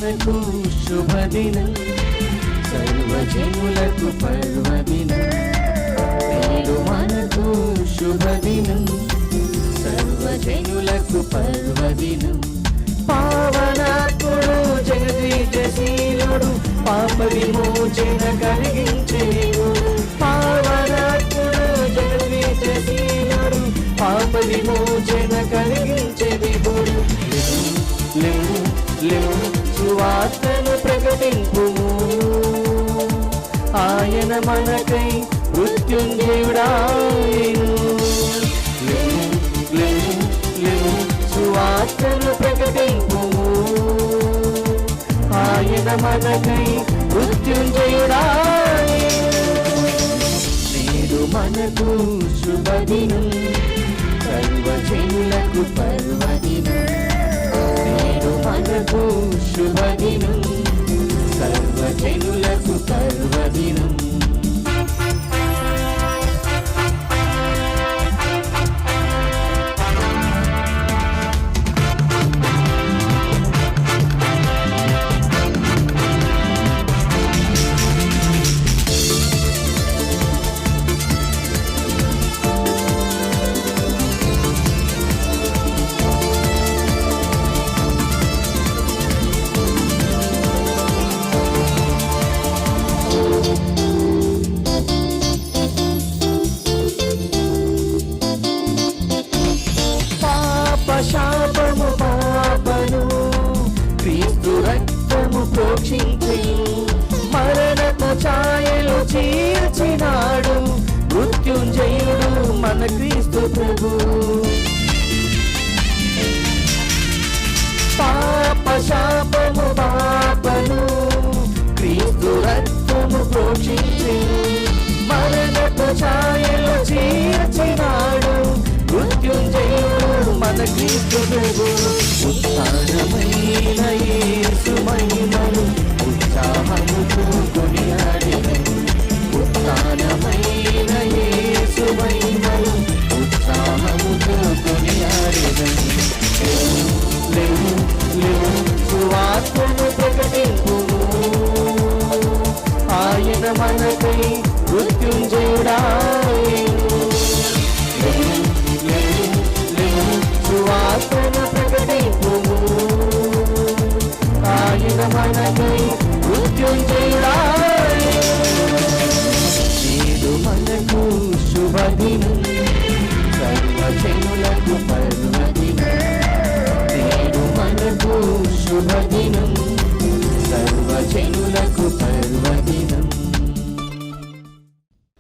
మనకు శుభదినం, సర్వజనులకు పర్వదినం. నేడు మనకు శుభదినం, సర్వజనులకు పర్వదినం. పావనాత్ముడు జగదీశశీలుడు, పాప విమోచన కలిగించే దేవుడు. పావనాత్ముడు జగదీశశీలుడు, పాప విమోచన కలిగించే దేవుడు. లెమ్ము లెమ్ము సువార్తను ప్రకటింపుము, ఆయన మనకై మృత్యుంజయుడాయెను. లెమ్ము లెమ్ము లెమ్ము సువార్తను ప్రకటింపుము, ఆయన మనకై మృత్యుంజయుడాయెను. నేడు మనకు శుభదినం, సర్వజనులకు పర్వదినం. నేడు మనకు శుభదినం, సర్వజనులకు పర్వదినం. శాపము పాపను క్రీస్తు రక్తము ప్రోక్షించి, మరణపు ఛాయలు చీల్చినాడు మృత్యుంజయుడు మన క్రీస్తు ప్రభు. పాప శాపము పాపను క్రీస్తు రక్తము ప్రోక్షించి, మరణపు ఛాయలు చీల్చినాడు మృత్యుంజయుడు మన క్రీస్తు ప్రభు. ఉత్థానమైన యేసు మహిమను ఉత్సాహముతో కొనియాడెదము. ఉత్థానమైన యేసు మహిమను ఉత్సాహముతో కొనియాడెదము. లెమ్ము లెమ్ము సువార్తను ప్రకటింపుము, ఆయన మనకై మృత్యుంజయుడాయెను. సువార్తను ప్రకటింపుము, ఆయన మనకై మృత్యుంజయుడాయెను. నేడు మనకు శుభదినం, సర్వజనులకు పర్వదినం. నేడు మనకు శుభదినం, సర్వజనులకు పర్వదినం.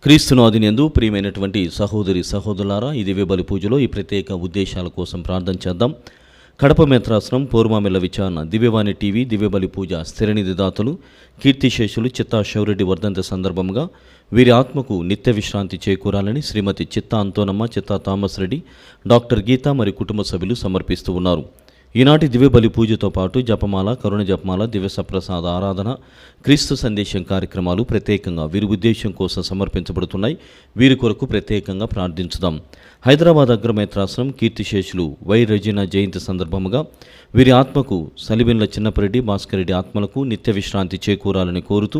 క్రీస్తునాథునియందు ప్రియమైనటువంటి సహోదరి సహోదరులారా, ఈ దివ్యబలి పూజలో ఈ ప్రత్యేక ఉద్దేశాల కోసం ప్రార్థన చేద్దాం. కడప మేత్రాసనం పూర్వమిల్ల విచారణ దివ్యవాణి టీవీ దివ్యబలి పూజ స్థిరనిధి దాతలు కీర్తిశేషులు చిత్తా శౌరెడ్డి వర్ధంతి సందర్భంగా వీరి ఆత్మకు నిత్య విశ్రాంతి చేకూరాలని శ్రీమతి చిత్తా అంతోనమ్మ, చిత్తా థామస్ రెడ్డి, డాక్టర్ గీత మరియు కుటుంబ సభ్యులు సమర్పిస్తూ ఉన్నారు. ఈనాటి దివ్యబలి పూజతో పాటు జపమాల, కరుణ జపమాల, దివ్య సప్రసాద ఆరాధన, క్రీస్తు సందేశం కార్యక్రమాలు ప్రత్యేకంగా వీరి ఉద్దేశం కోసం సమర్పించబడుతున్నాయి. వీరి కొరకు ప్రత్యేకంగా ప్రార్థించుదాం. హైదరాబాద్ అగ్రమేత్రాసనం కీర్తిశేషులు వై రెజినా జయంతి సందర్భముగా వీరి ఆత్మకు సలిబిన్ల చిన్నపరెడ్డి, భాస్కర్ రెడ్డి ఆత్మలకు నిత్య విశ్రాంతి చేకూరాలని కోరుతూ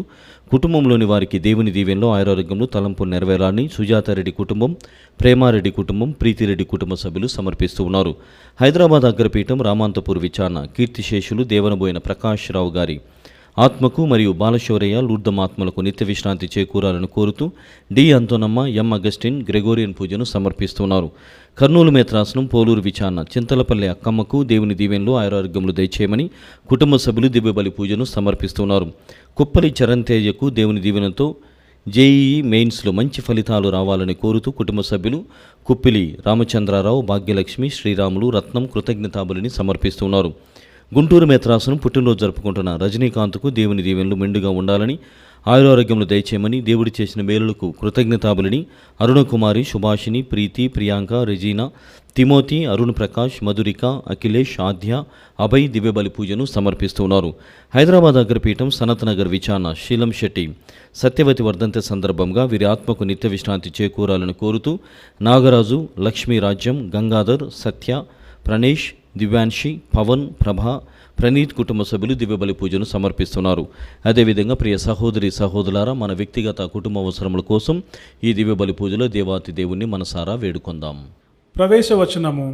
కుటుంబంలోని వారికి దేవుని దీవెనలో ఆయురారోగ్యంలో తలంపులు నెరవేరాలని సుజాతారెడ్డి కుటుంబం, ప్రేమారెడ్డి కుటుంబం, ప్రీతిరెడ్డి కుటుంబ సభ్యులు సమర్పిస్తూ ఉన్నారు. హైదరాబాద్ అగ్రపీఠం రామాంతపూర్ విచారణ కీర్తిశేషులు దేవనబోయిన ప్రకాష్ రావు గారి ఆత్మకు మరియు బాలశౌరయ్య లూర్దం ఆత్మలకు నిత్య విశ్రాంతి చేకూరాలని కోరుతూ డి అంతోనమ్మ, ఎం అగస్టిన్ గ్రెగోరియన్ పూజను సమర్పిస్తున్నారు. కర్నూలు మేత్రాసనం పోలూరు విచారణ చింతలపల్లి అక్కమ్మకు దేవుని దీవెనలో ఆయురారోగ్యములు దయచేయమని కుటుంబ సభ్యులు దివ్యబలి పూజను సమర్పిస్తున్నారు. కుప్పలి చరణ్ తేజకు దేవుని దీవెనతో జేఈఈ మెయిన్స్లో మంచి ఫలితాలు రావాలని కోరుతూ కుటుంబ సభ్యులు కుప్పిలి రామచంద్రారావు, భాగ్యలక్ష్మి, శ్రీరాములు, రత్నం కృతజ్ఞతాబలిని సమర్పిస్తున్నారు. గుంటూరు మేత్రాసనం పుట్టినరోజు జరుపుకుంటున్న రజనీకాంత్కు దేవుని దీవెనలు మెండుగా ఉండాలని ఆయురారోగ్యములు దయచేయమని దేవుడి చేసిన మేలులకు కృతజ్ఞతాబలిని అరుణకుమారి, సుభాషిణి, ప్రీతి, ప్రియాంక, రెజీనా, తిమోతి, అరుణ్ ప్రకాష్, మధురిక, అఖిలేష్, ఆద్య, అభయ్ దివ్యబలి పూజను సమర్పిస్తున్నారు. హైదరాబాద్ అగ్రపీఠం సనత్ నగర్ విచారణ శీలం శెట్టి సత్యవతి వర్ధంతి సందర్భంగా వీరి ఆత్మకు నిత్య విశ్రాంతి చేకూరాలని కోరుతూ నాగరాజు, లక్ష్మీ రాజ్యం, గంగాధర్, సత్య, ప్రణేష్, దివ్యాన్షి, పవన్, ప్రభ, ప్రణీత్ కుటుంబ సభ్యులు దివ్యబలి పూజను సమర్పిస్తున్నారు. అదేవిధంగా ప్రియ సహోదరి సహోదరులారా, మన వ్యక్తిగత కుటుంబ అవసరముల కోసం ఈ దివ్యబలి పూజలో దేవాతి దేవుణ్ణి మనసారా వేడుకొందాం. ప్రవేశవచనము.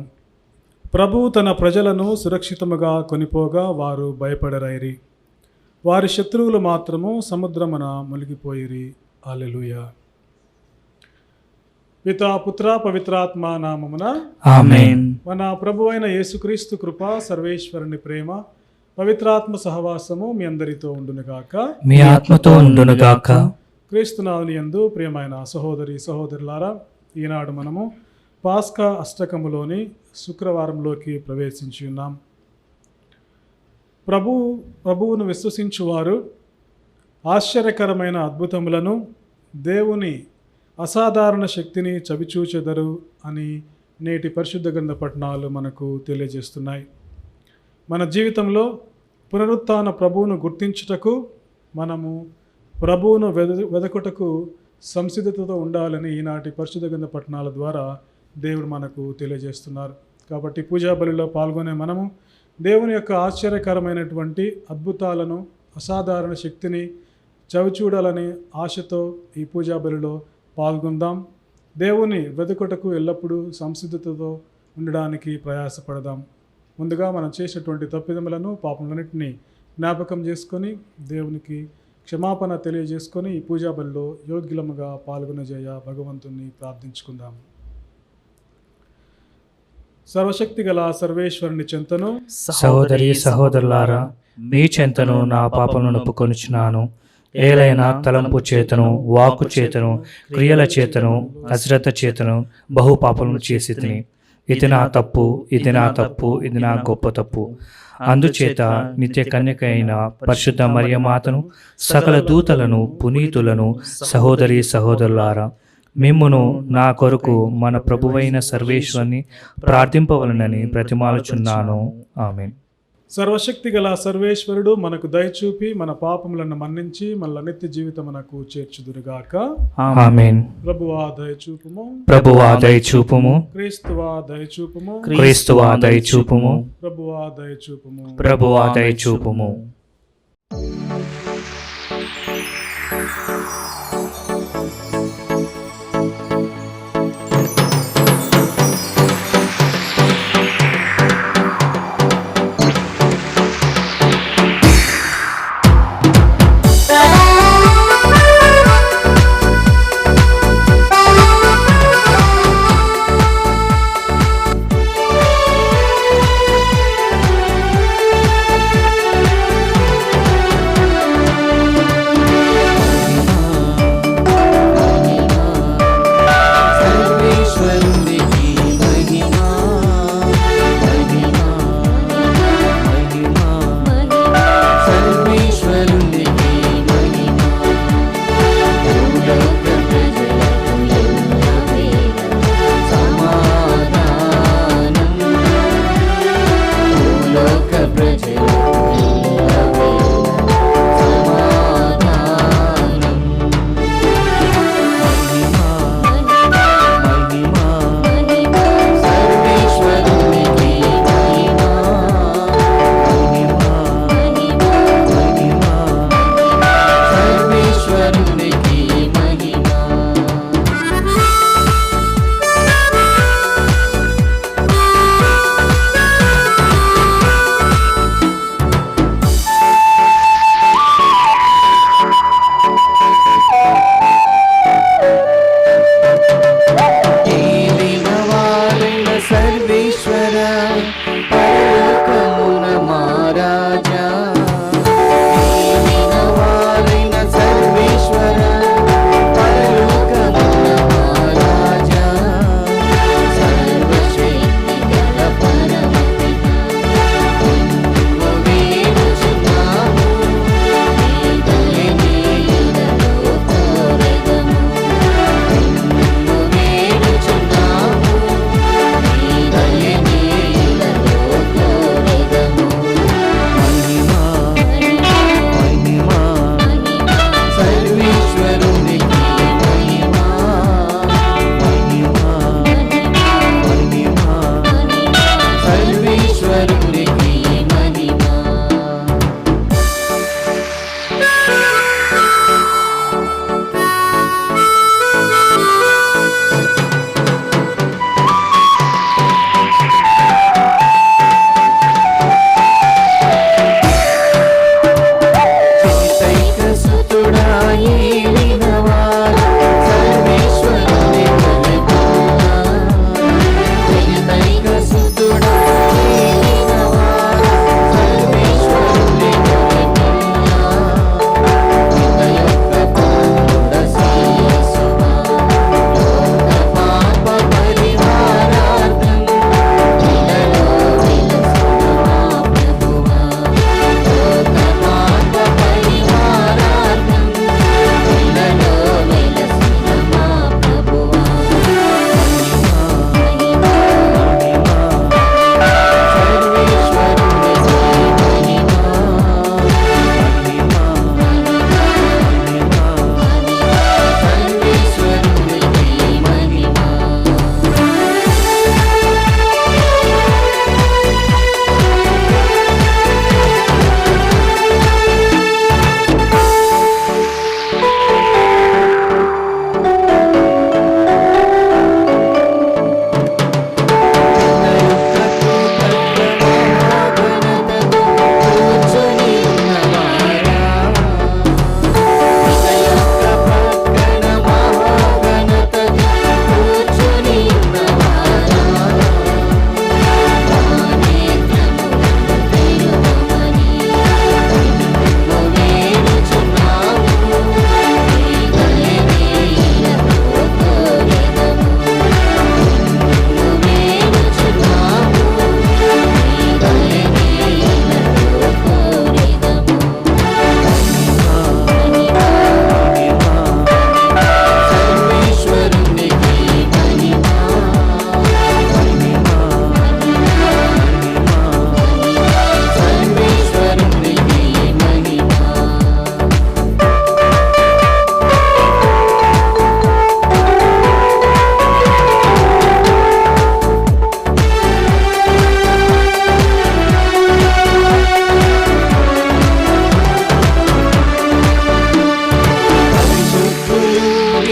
ప్రభువు తన ప్రజలను సురక్షితముగా కొనిపోగా వారు భయపడరైరి. వారి శత్రువులు మాత్రము సముద్రమున మునిగిపోయిరి. హల్లెలూయా. పితా పుత్ర పవిత్రాత్మ నామమున ఆమేన్. మన ప్రభు అయిన యేసుక్రీస్తు కృప, సర్వేశ్వరుని ప్రేమ, పవిత్రాత్మ సహవాసము మీ అందరితో ఉండునుగాక. మీ ఆత్మతో ఉండునుగాక. క్రీస్తునాథుని యందు ప్రియమైన సహోదరి సహోదరులారా, ఈనాడు మనము పాస్కా అష్టకములోని శుక్రవారంలోకి ప్రవేశించి ఉన్నాం. ప్రభువును విశ్వసించువారు ఆశ్చర్యకరమైన అద్భుతములను, దేవుని అసాధారణ శక్తిని చవిచూచెదరు అని నేటి పరిశుద్ధ గ్రంథ పఠనాలు మనకు తెలియజేస్తున్నాయి. మన జీవితంలో పునరుత్థాన ప్రభువును గుర్తించుటకు, మనము ప్రభువును వెదకుటకు సంసిద్ధతతో ఉండాలని ఈనాటి పరిశుద్ధ గ్రంథ పఠనాల ద్వారా దేవుడు మనకు తెలియజేస్తున్నారు. కాబట్టి పూజా బలిలో పాల్గొనే మనము దేవుని యొక్క ఆశ్చర్యకరమైనటువంటి అద్భుతాలను, అసాధారణ శక్తిని చవిచూడాలని ఆశతో ఈ పూజా బలిలో పాల్గొందాం. దేవుని వెతుకుటకు ఎల్లప్పుడూ సంసిద్ధతతో ఉండడానికి ప్రయాసపడదాం. ముందుగా మనం చేసేటువంటి తప్పిదములను, పాపములన్నింటినీ జ్ఞాపకం చేసుకొని దేవునికి క్షమాపణ తెలియజేసుకొని ఈ పూజా బలిలో యోగ్యులముగా పాల్గొనజేయ భగవంతుని ప్రార్థించుకుందాం. సర్వశక్తి గల సర్వేశ్వరుని చెంతను, సహోదరి సహోదరులారా, మీ చెంతను నా పాపములను ఒప్పుకొనుచున్నాను. ఏలైనా తలంపు చేతను, వాక్కు చేతను, క్రియల చేతను, అశ్రద్ధ చేతను బహు పాపములను చేసి తిని. ఇది నా తప్పు, ఇది నా తప్పు, ఇది నా గొప్ప తప్పు. అందుచేత నిత్య కన్యక అయిన పరిశుద్ధ మరియమాతను, సకల దూతలను, పునీతులను, సహోదరి సహోదరులారా, మిమ్మును నా కొరకు మన ప్రభువైన సర్వేశ్వరుని ప్రార్థింపవలనని బ్రతిమాలుచున్నాను. ఆమేన్. సర్వశక్తి గల సర్వేశ్వరుడు మనకు దయచూపి మన పాపములను మన్నించి మన నిత్య జీవితమునకు చేర్చుదురుగాక. ఆమేన్. ప్రభువా దయచూపుము, ప్రభువా దయచూపుము, క్రీస్తువా దయచూపుము, క్రీస్తువా దయచూపుము, ప్రభువా దయచూపుము. ప్రభువా దయచూపుము.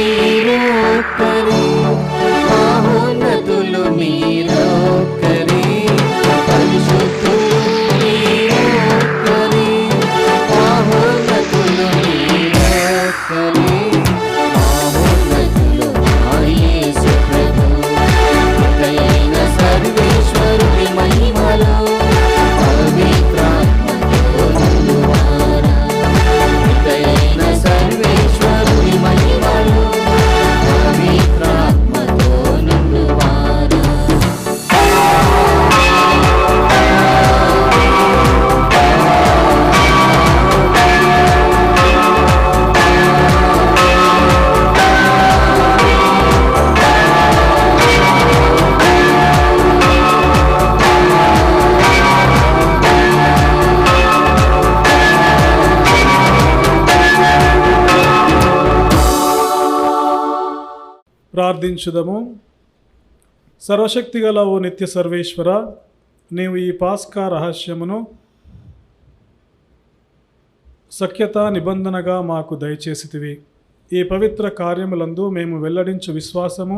మీరొక్కరే, మహోన్నతులు మీరొక్కరే, పరిశుద్ధులు మీరొక్కరే, మహోన్నతులు మీరొక్కరే, మహోన్నతులు మా యేసు ప్రభు. దయైన సర్వేశ్వరుని మహిమలో పవిత్రాత్మతో నిండువారా. దయైన సర్వేశ్వరుని మహిమలో పవిత్రాత్మతో నిండువారా. ప్రార్థించుదము. సర్వశక్తిగల ఓ నిత్య సర్వేశ్వర, నీవు ఈ పాస్కా రహస్యమును సఖ్యత నిబంధనగా మాకు దయచేసితివి. ఈ పవిత్ర కార్యములందు మేము వెల్లడించు విశ్వాసము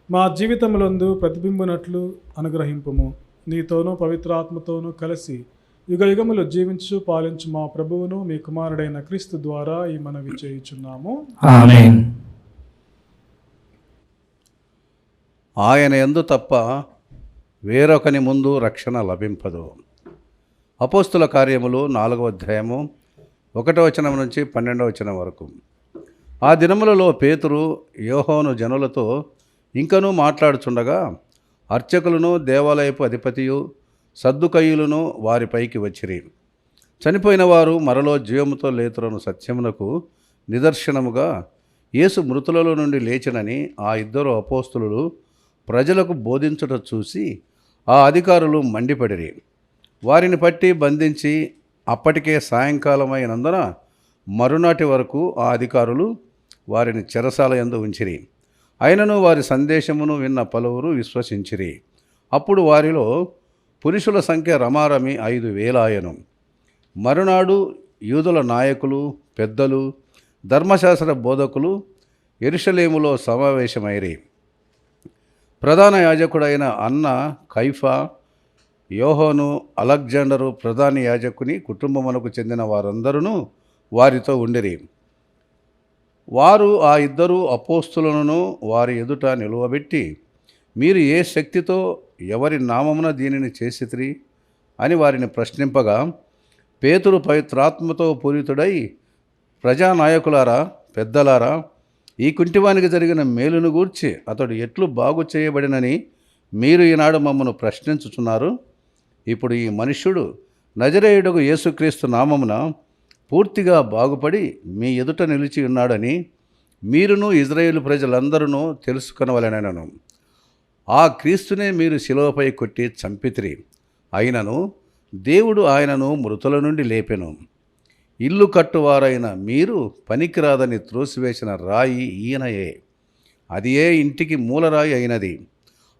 మా జీవితములందు ప్రతిబింబునట్లు అనుగ్రహింపుము. నీతోనూ పవిత్రాత్మతోనూ కలిసి యుగయుగములు జీవించు పాలించు మా ప్రభువును మీ కుమారుడైన క్రీస్తు ద్వారా ఈ మనవి చేయుచున్నాము. ఆమేన్. ఆయన యందు తప్ప వేరొకని ముందు రక్షణ లభింపదు. అపోస్తుల కార్యములు 4వ అధ్యాయము 1వ వచనం నుంచి 12వ వచనం వరకు. ఆ దినములలో పేతురు యోహాను జనులతో ఇంకనూ మాట్లాడుచుండగా అర్చకులను దేవాలయపు అధిపతియు సద్దుకయ్యులను వారిపైకి వచ్చిరి. చనిపోయిన వారు మరలో జీవముతో లేతురను సత్యమునకు నిదర్శనముగా యేసు మృతులలో నుండి లేచినని ఆ ఇద్దరు అపోస్తులు ప్రజలకు బోధించుట చూసి ఆ అధికారులు మండిపడిరి. వారిని పట్టి బంధించి అప్పటికే సాయంకాలమైనందున మరునాటి వరకు ఆ అధికారులు వారిని చెరసాల యందు ఉంచిరి. అయినను వారి సందేశమును విన్న పలువురు విశ్వసించిరి. అప్పుడు వారిలో పురుషుల సంఖ్య రమారమి 5,000 ఆయను. మరునాడు యూదుల నాయకులు, పెద్దలు, ధర్మశాస్త్ర బోధకులు యెరూషలేములో సమావేశమైరి. ప్రధాన యాజకుడైన అన్న, కైఫా, యోహాను, అలెగ్జాండరు ప్రధాన యాజకుని కుటుంబమునకు చెందిన వారందరూ వారితో ఉండిరి. వారు ఆ ఇద్దరు అపోస్తులను వారి ఎదుట నిలువబెట్టి, మీరు ఏ శక్తితో ఎవరి నామమున దీనిని చేసితిరి అని వారిని ప్రశ్నింపగా, పేతురు పవిత్రాత్మతో పూరితుడై, ప్రజానాయకులారా, పెద్దలారా, ఈ కుంటివానికి జరిగిన మేలును గూర్చి అతడు ఎట్లు బాగు చేయబడినని మీరు ఈనాడు మమ్మను ప్రశ్నించుచున్నారు. ఇప్పుడు ఈ మనుష్యుడు నజరేయుడగు యేసుక్రీస్తు నామమున పూర్తిగా బాగుపడి మీ ఎదుట నిలిచి ఉన్నాడని మీరును ఇజ్రాయేలు ప్రజలందరూ తెలుసుకొనవలెనను. ఆ క్రీస్తునే మీరు శిలువపై కొట్టి చంపితిరి. అయినను దేవుడు ఆయనను మృతుల నుండి లేపెను. ఇల్లు కట్టువారైన మీరు పనికిరాదని త్రోసివేసిన రాయి ఈయనయే. అది ఏ ఇంటికి మూలరాయి అయినది.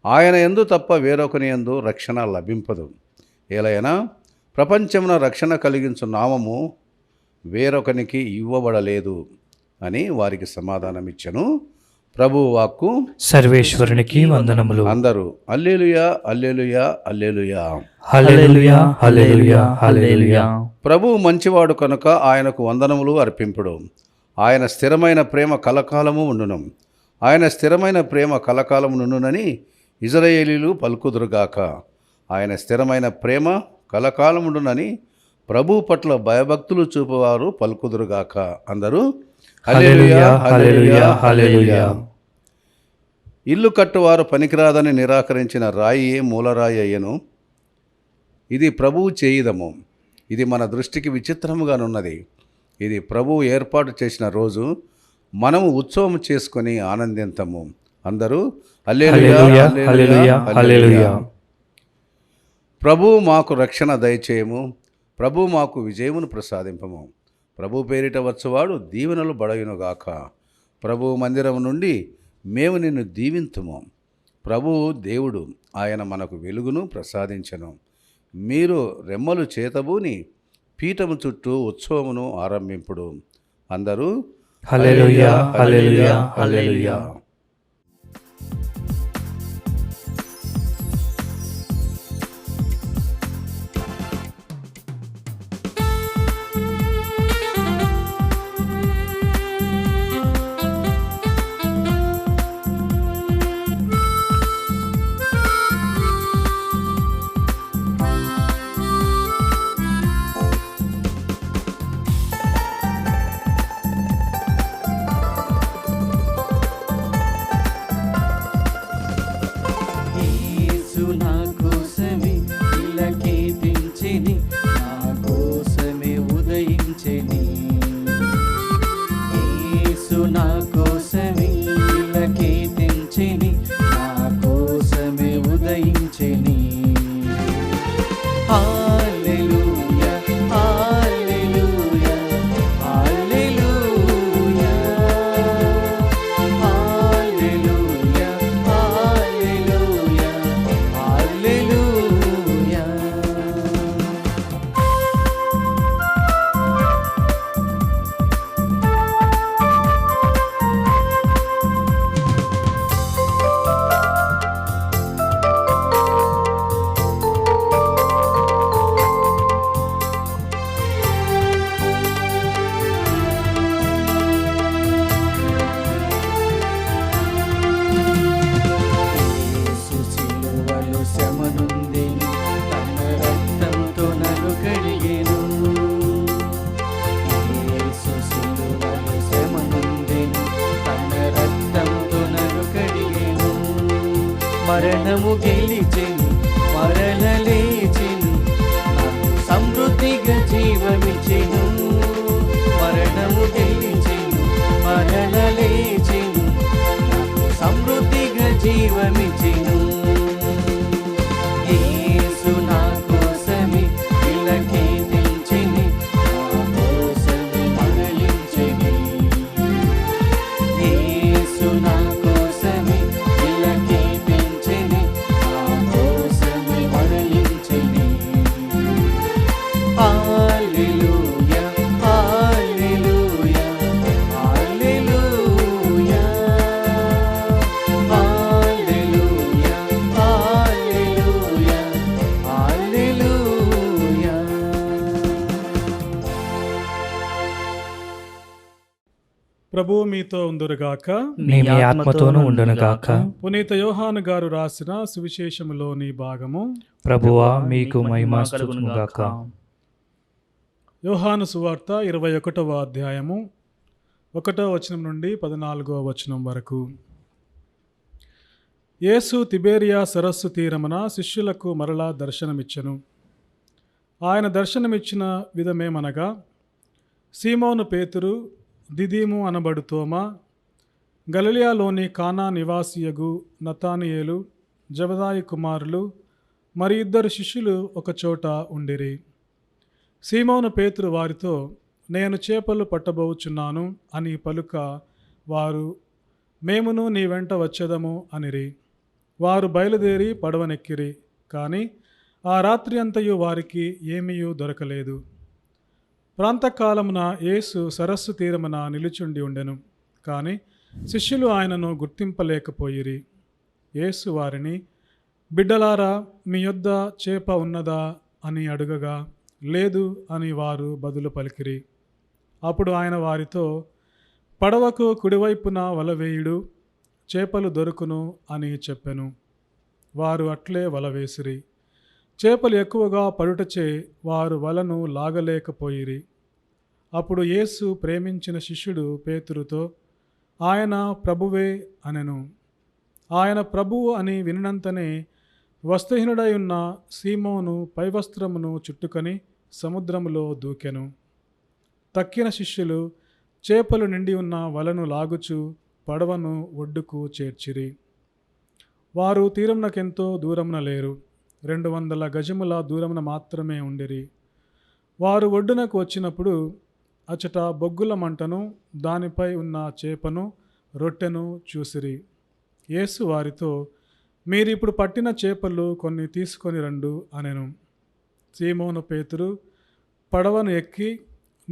ఆయన యందు తప్ప వేరొకని యందు రక్షణ లభింపదు. ఏలైనా ప్రపంచమున రక్షణ కలిగించు నామము వేరొకనికి ఇవ్వబడలేదు అని వారికి సమాధానమిచ్చెను. ప్రభువు వాక్కు. సర్వేశ్వరునికి వందనములు. అందరూ హల్లెలూయా, హల్లెలూయా, హల్లెలూయా. హల్లెలూయా, హల్లెలూయా, హల్లెలూయా. ప్రభువు మంచివాడు కనుక ఆయనకు వందనములు అర్పింపుడు. ఆయన స్థిరమైన ప్రేమ కలకాలము ఉండును. ఆయన స్థిరమైన ప్రేమ కలకాలము నుండునని ఇజ్రాయేలీలు పలుకుదురుగాక. ఆయన స్థిరమైన ప్రేమ కలకాలముండునని ప్రభువు పట్ల భయభక్తులు చూపువారు పలుకుదురుగాక. అందరూ హల్లెలూయా, హల్లెలూయా, హల్లెలూయా. ఇల్లు కట్టువారు పనికిరాదని నిరాకరించిన రాయి మూలరాయి అయ్యను. ఇది ప్రభువు చేయుదము. ఇది మన దృష్టికి విచిత్రముగానున్నది. ఇది ప్రభువు ఏర్పాటు చేసిన రోజు. మనము ఉత్సవం చేసుకొని ఆనందింతము. అందరూ హల్లెలూయా, హల్లెలూయా, హల్లెలూయా. ప్రభువు మాకు రక్షణ దయచేయము. ప్రభువు మాకు విజయమును ప్రసాదింపము. ప్రభు పేరిట వచ్చువాడు దీవెనలు బడయునుగాక. ప్రభువు మందిరం నుండి మేము నిన్ను దీవింతుము. ప్రభువు దేవుడు, ఆయన మనకు వెలుగును ప్రసాదించెను. మీరు రెమ్మలు చేతబూని పీఠము చుట్టూ ఉత్సవమును ఆరంభింపుడు. అందరూ హల్లెలూయా, హల్లెలూయా, హల్లెలూయా. యేసు నా కోసమే ఇలా కీర్తించెని, నా కోసమే ఉదయించెని. యేసు నా కోసమే ఇలా కీర్తించెని, నా కోసమే ఉదయించెని. హల్లెలూయా, హల్లెలూయా, హల్లెలూయా. హల్లెలూయా, హల్లెలూయా, హల్లెలూయా. యేసు సిలువలో శ్రమనుందెను, తన రక్తంతో నన్ను కడిగెను. యేసు సిలువలో శ్రమనుందెను, తన రక్తంతో నన్ను కడిగెను. మరణము గెలిచెను, మరల లేచెను, నాకు సమృద్ధిగా జీవమిచ్చెను. మరణము గెలిచెను, మరల లేచెను, నాకు సమృద్ధిగా జీవమిచ్చెను. యేసు నా కోసమే ఇలా కీర్తించెని, నా కోసమే మరణించెని. యేసు నా కోసమే ఇలా కీర్తించెని, నా కోసమే మరణించెని. హల్లెలూయా, హల్లెలూయా, హల్లెలూయా. హల్లెలూయా, హల్లెలూయా, హల్లెలూయా. ప్రభువు మీతో ఉందురుగాక. మీ ఆత్మతోనూ ఉండునుగాక. పునీత యోహాను గారు రాసిన సువిశేషములోని భాగము. ప్రభువా మీకు మహిమాస్తుగాక. యోహాను సువార్త 21వ అధ్యాయము 1వ వచనం నుండి 14వ వచనం వరకు. యేసు తిబేరియా సరస్సు తీరమున శిష్యులకు మరలా దర్శనమిచ్చెను. ఆయన దర్శనమిచ్చిన విధమేమనగా, సీమోను పేతురు, దిదీము అనబడు తోమా, గలిలయలోని కానా నివాసియగు నతానియేలు, జబదాయి కుమారులు మరి 2 శిష్యులు ఒకచోట ఉండిరి. సీమోను పేతురు వారితో, నేను చేపలు పట్టబోచున్నాను అని పలుక, వారు, మేమును నీ వెంట వచ్చేదము అనిరి. వారు బయలుదేరి పడవనెక్కిరి. కానీ ఆ రాత్రి అంతయు వారికి ఏమీయూ దొరకలేదు. ప్రాంతకాలమున యేసు సరస్సు తీరమున నిలుచుండి ఉండెను. కానీ శిష్యులు ఆయనను గుర్తింపలేకపోయిరి. యేసు వారిని, బిడ్డలారా, మీ యొద్ద చేప ఉన్నదా అని అడుగగా, లేదు అని వారు బదులు పలికిరి. అప్పుడు ఆయన వారితో, పడవకు కుడివైపున వలవేయుడు, చేపలు దొరుకును అని చెప్పెను. వారు అట్లే వలవేసిరి. చేపలు ఎక్కువగా పడుటచే వారు వలను లాగలేకపోయిరి. అప్పుడు యేసు ప్రేమించిన శిష్యుడు పేతురుతో, ఆయన ప్రభువే అనెను. ఆయన ప్రభువు అని వినినంతనే వస్త్రహీనుడై ఉన్న సీమోను పైవస్త్రమును చుట్టుకొని సముద్రములో దూకెను. తక్కిన శిష్యులు చేపలు నిండి ఉన్న వలను లాగుచు పడవను ఒడ్డుకు చేర్చిరి. వారు తీరమునకెంతో దూరమున లేరు, 200 గజముల దూరమున మాత్రమే ఉండిరి. వారు ఒడ్డునకు వచ్చినప్పుడు అచట బొగ్గుల మంటను, దానిపై ఉన్న చేపను, రొట్టెను చూసిరి. యేసు వారితో, మీరిప్పుడు పట్టిన చేపలు కొన్ని తీసుకొని రండు అనెను. సీమోను పేతురు పడవను ఎక్కి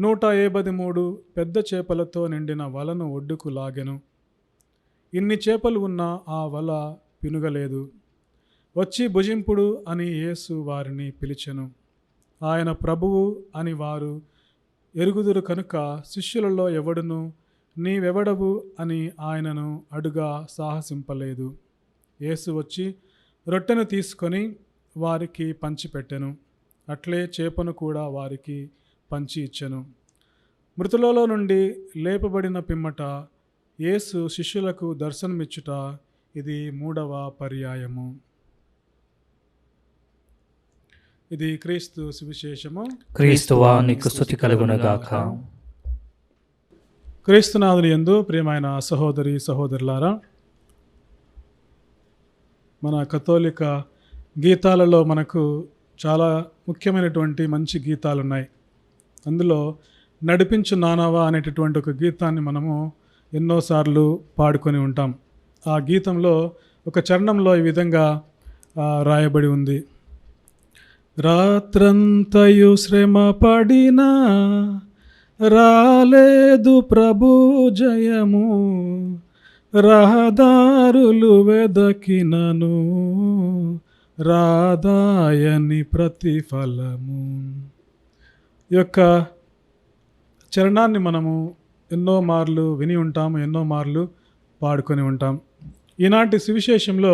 153 పెద్ద చేపలతో నిండిన వలను ఒడ్డుకు లాగెను. ఇన్ని చేపలు ఉన్న ఆ వల పినుగలేదు. వచ్చి భుజింపుడు అని యేసు వారిని పిలిచెను. ఆయన ప్రభువు అని వారు ఎరుగుదురు కనుక శిష్యులలో ఎవడును నీవెవడవు అని ఆయనను అడుగా సాహసింపలేదు. యేసు వచ్చి రొట్టెను తీసుకొని వారికి పంచిపెట్టెను. అట్లే చేపను కూడా వారికి పంచి ఇచ్చెను. మృతులలో నుండి లేపబడిన పిమ్మట యేసు శిష్యులకు దర్శనమిచ్చుట ఇది 3వ పర్యాయము. ఇది క్రీస్తు సువిశేషము. క్రీస్తువా నీకు స్తుతి కలుగునుగాక. క్రీస్తునాథుని యందు ప్రియమైన సహోదరి సహోదరులారా, మన కథోలిక గీతాలలో మనకు చాలా ముఖ్యమైనటువంటి మంచి గీతాలు ఉన్నాయి. అందులో నడిపించు నానవా అనేటటువంటి ఒక గీతాన్ని మనము ఎన్నోసార్లు పాడుకొని ఉంటాం. ఆ గీతంలో ఒక చరణంలో ఈ విధంగా రాయబడి ఉంది. రాత్రంతయు శ్రమ పడినా రాలేదు ప్రభు జయము, రహదారులు వెదకినను రాదాయని ప్రతిఫలము. ఈ యొక్క చరణాన్ని మనము ఎన్నో మార్లు విని ఉంటాము, ఎన్నో మార్లు పాడుకొని ఉంటాం. ఈనాటి సువిశేషంలో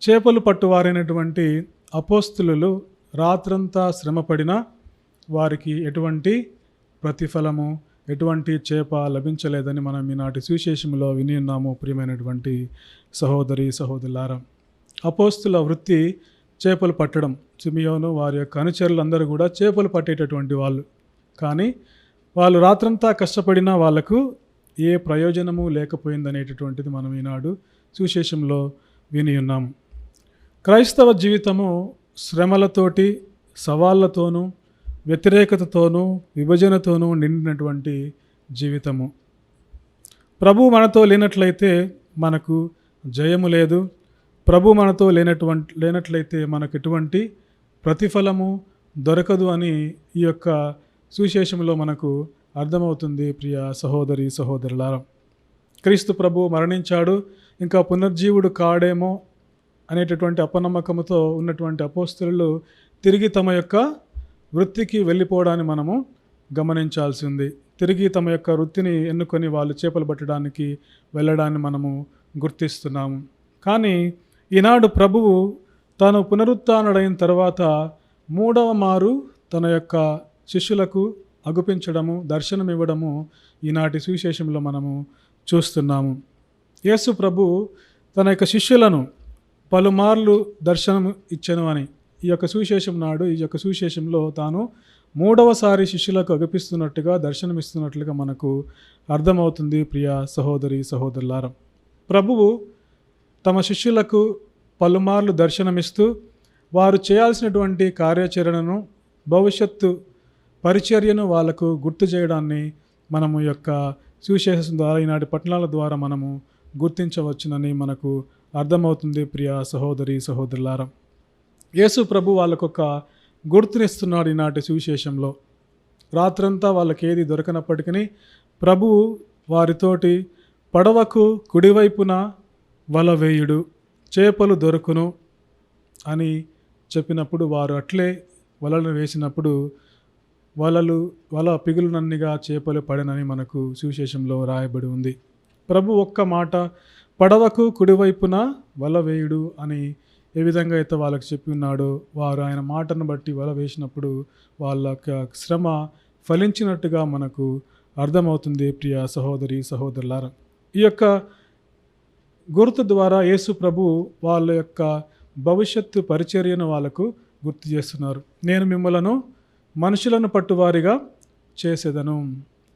చేపలు పట్టువారైనటువంటి అపోస్తులు రాత్రంతా శ్రమపడినా వారికి ఎటువంటి ప్రతిఫలము, ఎటువంటి చేప లభించలేదని మనం ఈనాటి సువిశేషంలో విని ఉన్నాము. ప్రియమైనటువంటి సహోదరి సహోదరులారా, అపోస్తుల వృత్తి చేపలు పట్టడం. సిమియోను వారి యొక్క అనుచరులందరూ కూడా చేపలు పట్టేటటువంటి వాళ్ళు. కానీ వాళ్ళు రాత్రంతా కష్టపడినా వాళ్ళకు ఏ ప్రయోజనము లేకపోయిందనేటటువంటిది మనం ఈనాడు సువిశేషంలో విని ఉన్నాము. క్రైస్తవ జీవితము శ్రమలతోటి, సవాళ్ళతోనూ, వ్యతిరేకతతోనూ, విభజనతోనూ నిండినటువంటి జీవితము. ప్రభు మనతో లేనట్లయితే మనకు జయము లేదు. ప్రభు మనతో లేనట్లయితే మనకు ఎటువంటి ప్రతిఫలము దొరకదు అని ఈ యొక్క సువిశేషంలో మనకు అర్థమవుతుంది. ప్రియ సహోదరి సహోదరులారా, క్రీస్తు ప్రభు మరణించాడు, ఇంకా పునర్జీవుడు కాడేమో అనేటటువంటి అపనమ్మకంతో ఉన్నటువంటి అపోస్తలులు తిరిగి తమ యొక్క వృత్తికి వెళ్ళిపోవడాన్ని మనము గమనించాల్సి ఉంది. తిరిగి తమ యొక్క వృత్తిని ఎన్నుకొని వాళ్ళు చేపలు పట్టడానికి వెళ్ళడాన్ని మనము గుర్తిస్తున్నాము. కానీ ఈనాడు ప్రభువు తాను పునరుత్థానుడైన తర్వాత 3వ మారు తన యొక్క శిష్యులకు అగుపించడము, దర్శనమివ్వడము ఈనాటి సువిశేషంలో మనము చూస్తున్నాము. యేసు ప్రభు తన యొక్క శిష్యులను పలుమార్లు దర్శనం ఇచ్చెను అని ఈ యొక్క సువిశేషం నాడు, ఈ యొక్క సువిశేషంలో తాను 3వసారి శిష్యులకు అగుపిస్తున్నట్టుగా, దర్శనమిస్తున్నట్లుగా మనకు అర్థమవుతుంది. ప్రియ సహోదరి సహోదరులారా, ప్రభువు తమ శిష్యులకు పలుమార్లు దర్శనమిస్తూ వారు చేయాల్సినటువంటి కార్యాచరణను, భవిష్యత్తు పరిచర్యను వాళ్ళకు గుర్తు చేయడాన్ని మనము ఈ యొక్క సువిశేషం ద్వారా, ఈనాటి పట్టణాల ద్వారా మనము గుర్తించవచ్చునని మనకు అర్థమవుతుంది. ప్రియ సహోదరి సహోదరులారా, యేసు ప్రభు వాళ్ళకొక గుర్తునిస్తున్నాడు ఈనాటి సువిశేషంలో. రాత్రంతా వాళ్ళకి ఏది దొరకనప్పటికీ ప్రభువు వారితోటి పడవకు కుడివైపున వల వేయుడు, చేపలు దొరుకును అని చెప్పినప్పుడు వారు అట్లే వలలు వేసినప్పుడు వల పిగులునన్నిగా చేపలు పడనని మనకు సువిశేషంలో రాయబడి ఉంది. ప్రభు ఒక్క మాట, పడవకు కుడివైపున వల వేయుడు అని ఏ విధంగా అయితే వాళ్ళకి చెప్పి ఉన్నాడో, వారు ఆయన మాటను బట్టి వల వేసినప్పుడు వాళ్ళ శ్రమ ఫలించినట్టుగా మనకు అర్థమవుతుంది. ప్రియ సహోదరి సహోదరులారా, ఈ యొక్క గుర్తు ద్వారా యేసు ప్రభు వాళ్ళ యొక్క భవిష్యత్తు పరిచర్యను వాళ్ళకు గుర్తు చేస్తున్నారు. నేను మిమ్మలను మనుషులను పట్టువారిగా చేసేదను,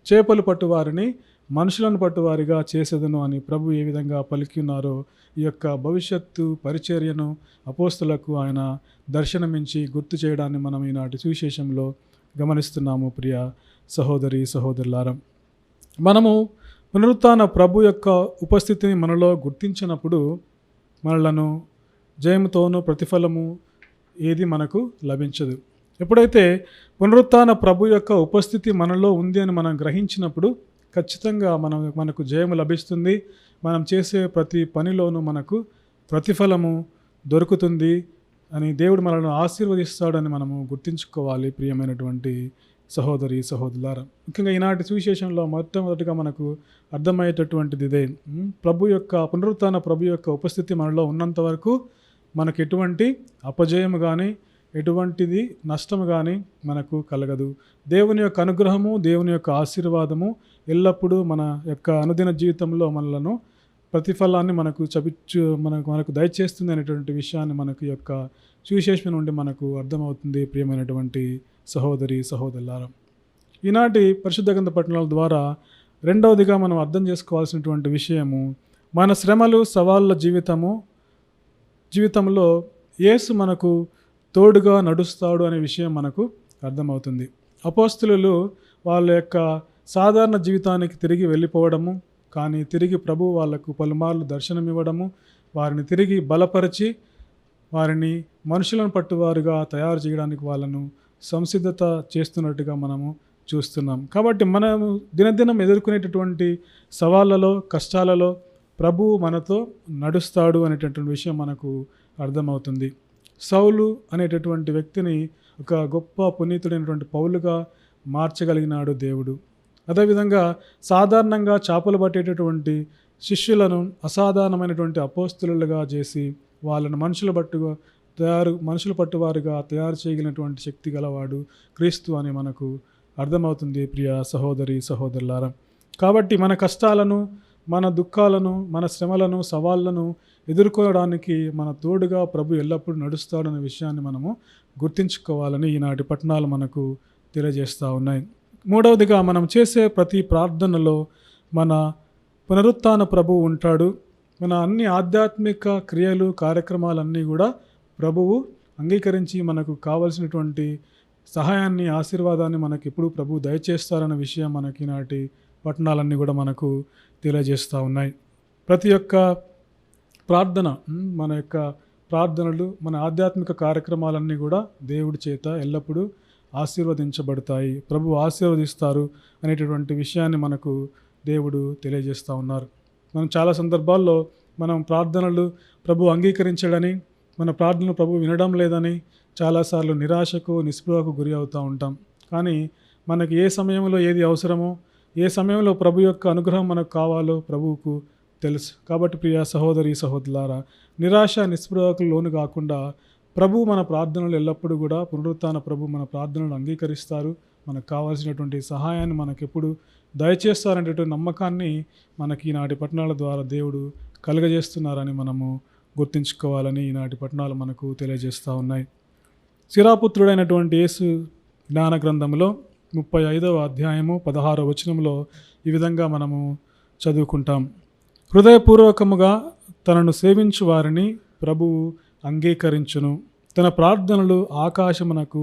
చేపలు పట్టువారిని మనుషులను పట్టువారిగా చేసేదను అని ప్రభు ఏ విధంగా పలికి ఉన్నారో, ఈ యొక్క భవిష్యత్తు పరిచర్యను అపోస్తులకు ఆయన దర్శనమించి గుర్తు చేయడాన్ని మనం ఈనాటి సువిశేషంలో గమనిస్తున్నాము. ప్రియ సహోదరి సహోదరులారా, మనము పునరుత్థాన ప్రభు యొక్క ఉపస్థితిని మనలో గుర్తించినప్పుడు మనలను జయముతోనూ ప్రతిఫలము ఏది మనకు లభించదు. ఎప్పుడైతే పునరుత్థాన ప్రభు యొక్క ఉపస్థితి మనలో ఉంది అని మనం గ్రహించినప్పుడు ఖచ్చితంగా మనకు జయము లభిస్తుంది. మనం చేసే ప్రతి పనిలోనూ మనకు ప్రతిఫలము దొరుకుతుంది అని దేవుడు మనల్ని ఆశీర్వదిస్తాడని మనము గుర్తించుకోవాలి. ప్రియమైనటువంటి సహోదరి సహోదరులారా, ముఖ్యంగా ఈనాటి సువిశేషంలో మొట్టమొదటిగా మనకు అర్థమయ్యేటటువంటిది ఇదే. పునరుత్థాన ప్రభు యొక్క ఉపస్థితి మనలో ఉన్నంత వరకు మనకు ఎటువంటి అపజయము కానీ ఎటువంటిది నష్టము కానీ మనకు కలగదు. దేవుని యొక్క అనుగ్రహము, దేవుని యొక్క ఆశీర్వాదము ఎల్లప్పుడూ మన యొక్క అనుదిన జీవితంలో మనలను ప్రతిఫలాన్ని మనకు దయచేస్తుంది అనేటువంటి విషయాన్ని మనకు యొక్క సువిశేషం నుండి మనకు అర్థమవుతుంది. ప్రియమైనటువంటి సహోదరి సహోదరులారా, ఈనాటి పరిశుద్ధ గ్రంథ పఠనాల ద్వారా రెండవదిగా మనం అర్థం చేసుకోవాల్సినటువంటి విషయము, మన శ్రమలు సవాళ్ళ జీవితంలో యేసు మనకు తోడుగా నడుస్తాడు అనే విషయం మనకు అర్థమవుతుంది. అపోస్తలులు వాళ్ళ యొక్క సాధారణ జీవితానికి తిరిగి వెళ్ళిపోవడము, కానీ తిరిగి ప్రభు వాళ్ళకు పలుమార్లు దర్శనమివ్వడము, వారిని తిరిగి బలపరిచి వారిని మనుషులను పట్టువారుగా తయారు చేయడానికి వాళ్ళను సంసిద్ధత చేస్తున్నట్టుగా మనము చూస్తున్నాం. కాబట్టి మనము దినదినం ఎదుర్కొనేటటువంటి సవాళ్ళలో కష్టాలలో ప్రభువు మనతో నడుస్తాడు అనేటటువంటి విషయం మనకు అర్థమవుతుంది. సౌలు అనేటటువంటి వ్యక్తిని ఒక గొప్ప పునీతుడైనటువంటి పౌలుగా మార్చగలిగినాడు దేవుడు. అదేవిధంగా సాధారణంగా చేపలు పట్టేటటువంటి శిష్యులను అసాధారణమైనటువంటి అపోస్తలులుగా చేసి వాళ్ళను మనుషులు పట్టువారుగా తయారు చేయగలిగినటువంటి శక్తి గలవాడు క్రీస్తు అని మనకు అర్థమవుతుంది. ప్రియ సహోదరి సహోదరులారా, కాబట్టి మన కష్టాలను, మన దుఃఖాలను, మన శ్రమలను, సవాళ్లను ఎదుర్కోవడానికి మన తోడుగా ప్రభు ఎల్లప్పుడూ నడుస్తాడనే విషయాన్ని మనము గుర్తించుకోవాలని ఈనాటి పట్టణాలు మనకు తెలియజేస్తూ ఉన్నాయి. మూడవదిగా, మనం చేసే ప్రతి ప్రార్థనలో మన పునరుత్థాన ప్రభువు ఉంటాడు. మన అన్ని ఆధ్యాత్మిక క్రియలు, కార్యక్రమాలన్నీ కూడా ప్రభువు అంగీకరించి మనకు కావలసినటువంటి సహాయాన్ని, ఆశీర్వాదాన్ని మనకి ఎప్పుడు ప్రభు దయచేస్తారన్న విషయం మనకి ఈనాటి పట్టణాలన్నీ కూడా మనకు తెలియజేస్తూ ఉన్నాయి. ప్రతి ఒక్క ప్రార్థన, మన యొక్క ప్రార్థనలు, మన ఆధ్యాత్మిక కార్యక్రమాలన్నీ కూడా దేవుడి చేత ఎల్లప్పుడూ ఆశీర్వదించబడతాయి, ప్రభు ఆశీర్వదిస్తారు అనేటటువంటి విషయాన్ని మనకు దేవుడు తెలియజేస్తూ ఉన్నారు. మనం చాలా సందర్భాల్లో మనం ప్రార్థనలు ప్రభు అంగీకరించడని, మన ప్రార్థనలు ప్రభు వినడం లేదని చాలాసార్లు నిరాశకు, నిస్పృహకు గురి అవుతూ ఉంటాం. కానీ మనకి ఏ సమయంలో ఏది అవసరమో, ఏ సమయంలో ప్రభు యొక్క అనుగ్రహం మనకు కావాలో ప్రభువుకు తెలుసు. కాబట్టి ప్రియ సహోదరి సహోదరులారా, నిరాశ నిస్పృహకు లోను కాకుండా ప్రభు మన ప్రార్థనలు ఎల్లప్పుడూ కూడా పునరుత్థాన ప్రభు మన ప్రార్థనలు అంగీకరిస్తారు, మనకు కావాల్సినటువంటి సహాయాన్ని మనకెప్పుడు దయచేస్తారనేటువంటి నమ్మకాన్ని మనకి ఈనాటి పట్టణాల ద్వారా దేవుడు కలుగజేస్తున్నారని మనము గుర్తుంచుకోవాలని ఈనాటి పట్టణాలు మనకు తెలియజేస్తూ ఉన్నాయి. శిరాపుత్రుడైనటువంటి యేసు జ్ఞాన గ్రంథంలో 35వ అధ్యాయము 16వ వచనంలో ఈ విధంగా మనము చదువుకుంటాం. హృదయపూర్వకముగా తనను సేవించు వారిని ప్రభువు అంగీకరించును, తన ప్రార్థనలు ఆకాశమునకు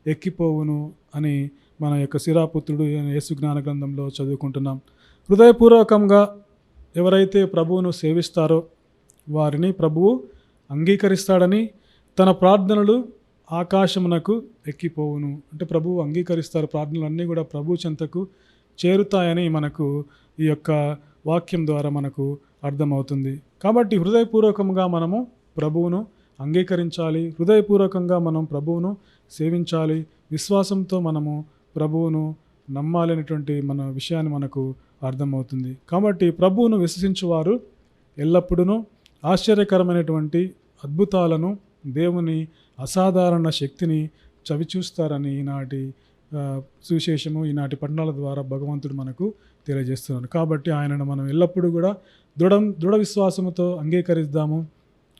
ఎక్కిపోవును అని మన యొక్క శిరాపుత్రుడు యేసు జ్ఞాన గ్రంథంలో చదువుకుంటున్నాం. హృదయపూర్వకంగా ఎవరైతే ప్రభువును సేవిస్తారో వారిని ప్రభువు అంగీకరిస్తాడని, తన ప్రార్థనలు ఆకాశమునకు ఎక్కిపోవును అంటే ప్రభువు అంగీకరిస్తారు, ప్రార్థనలన్నీ కూడా ప్రభు చెంతకు చేరుతాయని మనకు ఈ యొక్క వాక్యం ద్వారా మనకు అర్థమవుతుంది. కాబట్టి హృదయపూర్వకంగా మనము ప్రభువును అంగీకరించాలి, హృదయపూర్వకంగా మనం ప్రభువును సేవించాలి, విశ్వాసంతో మనము ప్రభువును నమ్మాలనేటువంటి మన విషయాన్ని మనకు అర్థమవుతుంది. కాబట్టి ప్రభువును విశ్వసించువారు ఎల్లప్పుడూ ఆశ్చర్యకరమైనటువంటి అద్భుతాలను, దేవుని అసాధారణ శక్తిని చవిచూస్తారని ఈనాటి సువిశేషము, ఈనాటి పట్టణాల ద్వారా భగవంతుడు మనకు తెలియజేస్తున్నాడు. కాబట్టి ఆయనను మనం ఎల్లప్పుడూ కూడా దృఢ విశ్వాసముతో అంగీకరిద్దాము.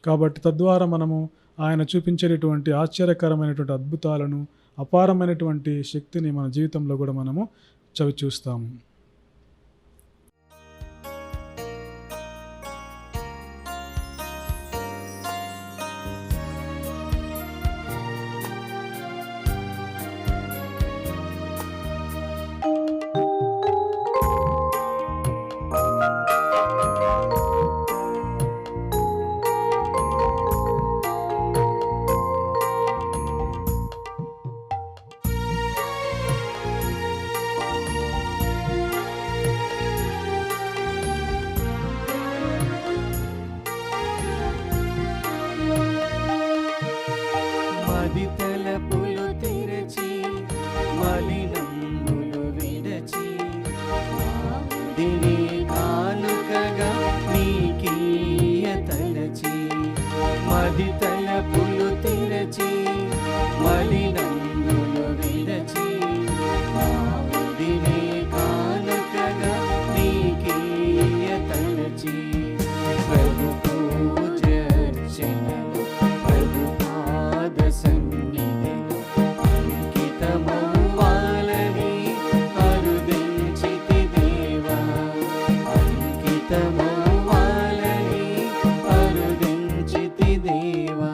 కాబట్టి తద్వారా మనము ఆయన చూపించేటటువంటి ఆశ్చర్యకరమైనటువంటి అద్భుతాలను, అపారమైనటువంటి శక్తిని మన జీవితంలో కూడా మనము చవిచూస్తాము. నీకీయ తలచి మది తలపులు తెరచి మలినందులు విరచి ఆవుదినే కానుకగా నీకీయ తలచి ప్రభు పూజర్చనలు ప్రభు పాద సన్నిధిలో అంకితమవ్వాలని అరుదించితి దేవా అంకితమవ్వాలని అరుదించితి దేవా.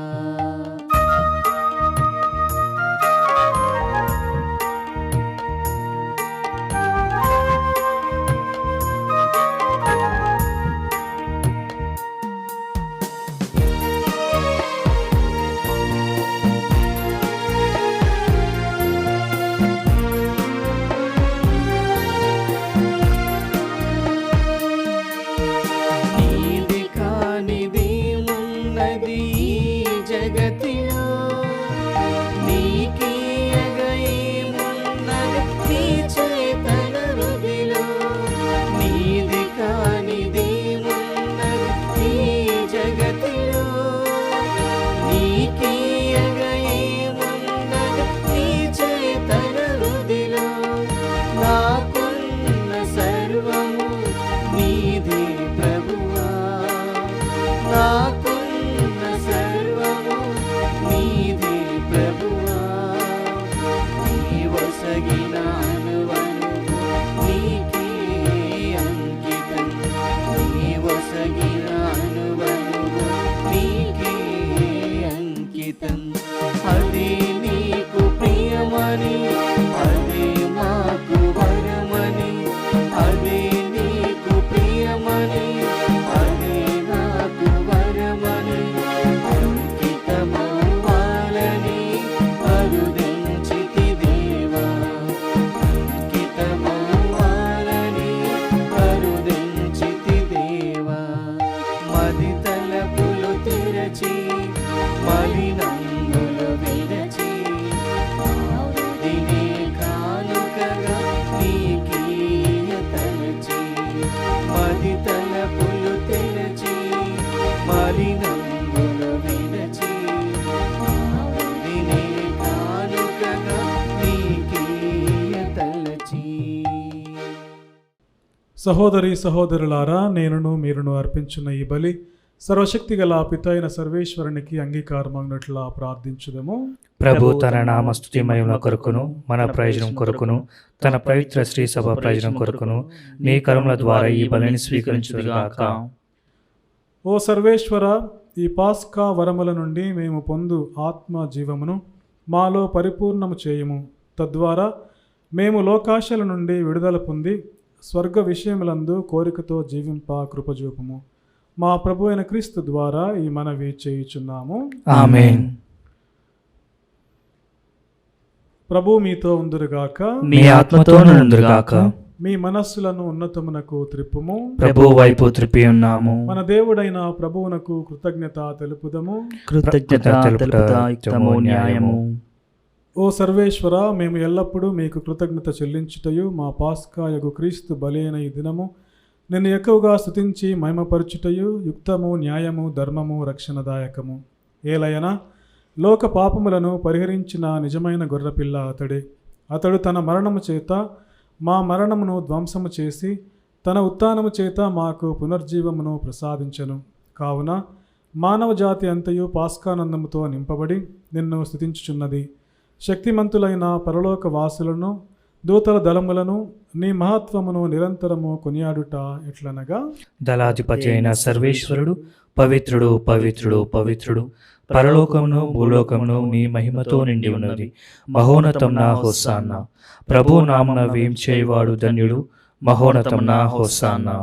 నీది కానిది ఉన్నది ఈ జగతిలో నీకీయగా ఏమున్నది నీ చేతన హృదిలో నీది కానిది ఉన్నది ఈ జగతిలో నీకీయగా ఏమున్నది నీ చేతన హృదిలో నాకున్న సర్వము నీదే ప్రభువా నాకున్న సర్వము నీదే ప్రభువా నీ వసగిన అనువనువు నీకే అంకితం నీ వసగిన అనువనువు నీకే అంకితం అదే నీకు ప్రియమని అదే మాకు వరమని అదే నీకు ప్రియమని అదే నాకు వరమని అంకితమవ్వాలని అరుదించితి దేవా అంకితమవ్వాలని అరుదించితి దేవా మది తలపులు తెరచి మలినందులు విరచి ఆవుదినే కానుకగా నీకీయ తలచి మది తలపులు తెరచి మలినందులు విరచి ఆవుదినే కానుకగా నీకీయ తలచి. సహోదరి సహోదరులారా, నేనును మీరును అర్పించిన ఈ బలి సర్వశక్తి గల పిత అయిన సర్వేశ్వరునికి అంగీకారమగినట్లా ప్రార్థించుదము. ప్రభు తన నామస్తుతి మహిమ కొరకును మన ప్రయోజనం కొరకును తన పవిత్ర శ్రీ సభ ప్రయోజనం కొరకును నీ కర్మల ద్వారా ఈ బలిని స్వీకరించుదుగాక. ఓ సర్వేశ్వర, ఈ పాస్కా వరముల నుండి మేము పొందు ఆత్మ జీవమును మాలో పరిపూర్ణము చేయుము. తద్వారా మేము లోకాశల నుండి విడుదల పొంది స్వర్గ విషయములందు కోరికతో జీవింప కృపజూపుము. మా ప్రభు అయిన క్రీస్తు ద్వారా ఈ మనవి చేయుచున్నాము. ఆమేన్. ప్రభు మీతో ఉందురుగాక. మీ ఆత్మతో నుండుగాక. మీ మనస్సులను ఉన్నతమునకు త్రిప్పుము. ప్రభు వైపు త్రిప్పి ఉన్నాము. మన దేవుడైన ప్రభువునకు కృతజ్ఞత తెలుపుదము. కృతజ్ఞత తెలుపుట యుక్తము, న్యాయము. ఓ సర్వేశ్వర, మేము ఎల్లప్పుడూ మీకు కృతజ్ఞత చెల్లించుటయు మా పాస్కాయగు క్రీస్తు బలైన ఈ దినము నిన్ను ఎక్కువగా స్తుతించి మహిమపరచుటయు యుక్తము, న్యాయము, ధర్మము, రక్షణదాయకము. ఏలయన లోక పాపములను పరిహరించిన నిజమైన గొర్రెపిల్ల అతడే. అతడు తన మరణము చేత మా మరణమును ధ్వంసము చేసి తన ఉత్థానము చేత మాకు పునర్జీవమును ప్రసాదించెను. కావున మానవ జాతి అంతయు పాస్కానందముతో నింపబడి నిన్ను స్తుతించుచున్నది. శక్తిమంతులైన పరలోక వాసులను దూతల దళములను నీ మహత్వమును నిరంతరము కొనియాడుట ఎట్లనగా, దళాధిపతి అయిన సర్వేశ్వరుడు పవిత్రుడు పవిత్రుడు పవిత్రుడు, పరలోకమును భూలోకమును నీ మహిమతో నిండి ఉన్నది. మహోన్నతం నా హోసాన్నా. ప్రభు నామన వేం చేయవాడు ధన్యుడు. మహోన్నతం నా హోసాన్నా.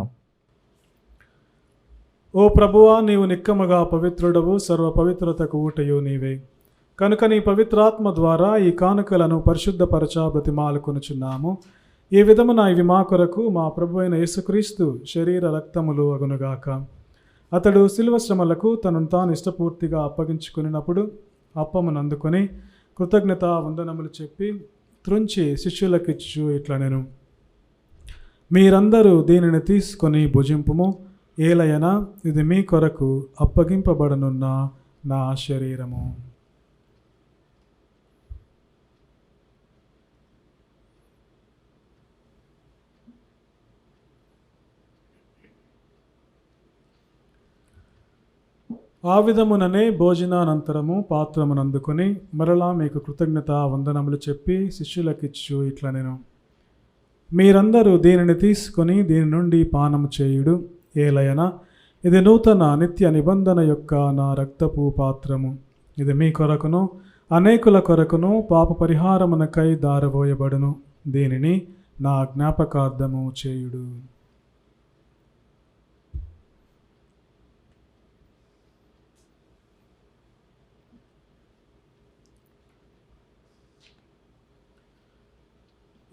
ఓ ప్రభువా, నీవు నిక్కముగా పవిత్రుడవు, సర్వ పవిత్రతకు ఊటయు నీవే. కనుక నీ పవిత్రాత్మ ద్వారా ఈ కానుకలను పరిశుద్ధపరచ బ్రతిమాలుకొనుచున్నాము. ఈ విధమున ఇవి మా కొరకు మా ప్రభు అయిన యేసుక్రీస్తు శరీర రక్తములు అగునుగాక. అతడు శిలువ శ్రమలకు తనను తాను ఇష్టపూర్తిగా అప్పగించుకున్నప్పుడు అప్పమును అందుకొని కృతజ్ఞత వందనములు చెప్పి త్రుంచి శిష్యులకిచ్చు ఇట్లా నేను, మీరందరూ దీనిని తీసుకొని భుజింపుము. ఏలయనా ఇది మీ కొరకు అప్పగింపబడనున్న నా శరీరము. ఆ విధముననే భోజనానంతరము పాత్రమునందుకొని మరలా మీకు కృతజ్ఞత వందనములు చెప్పి శిష్యులకిచ్చు ఇట్లా నేను, మీరందరూ దీనిని తీసుకొని దీని నుండి పానము చేయుడు. ఏలయనా ఇది నూతన నిత్య నిబంధన యొక్క నా రక్తపు పాత్రము. ఇది మీ కొరకును అనేకుల కొరకును పాప పరిహారమునకై దారబోయబడును. దీనిని నా జ్ఞాపకార్థము చేయుడు.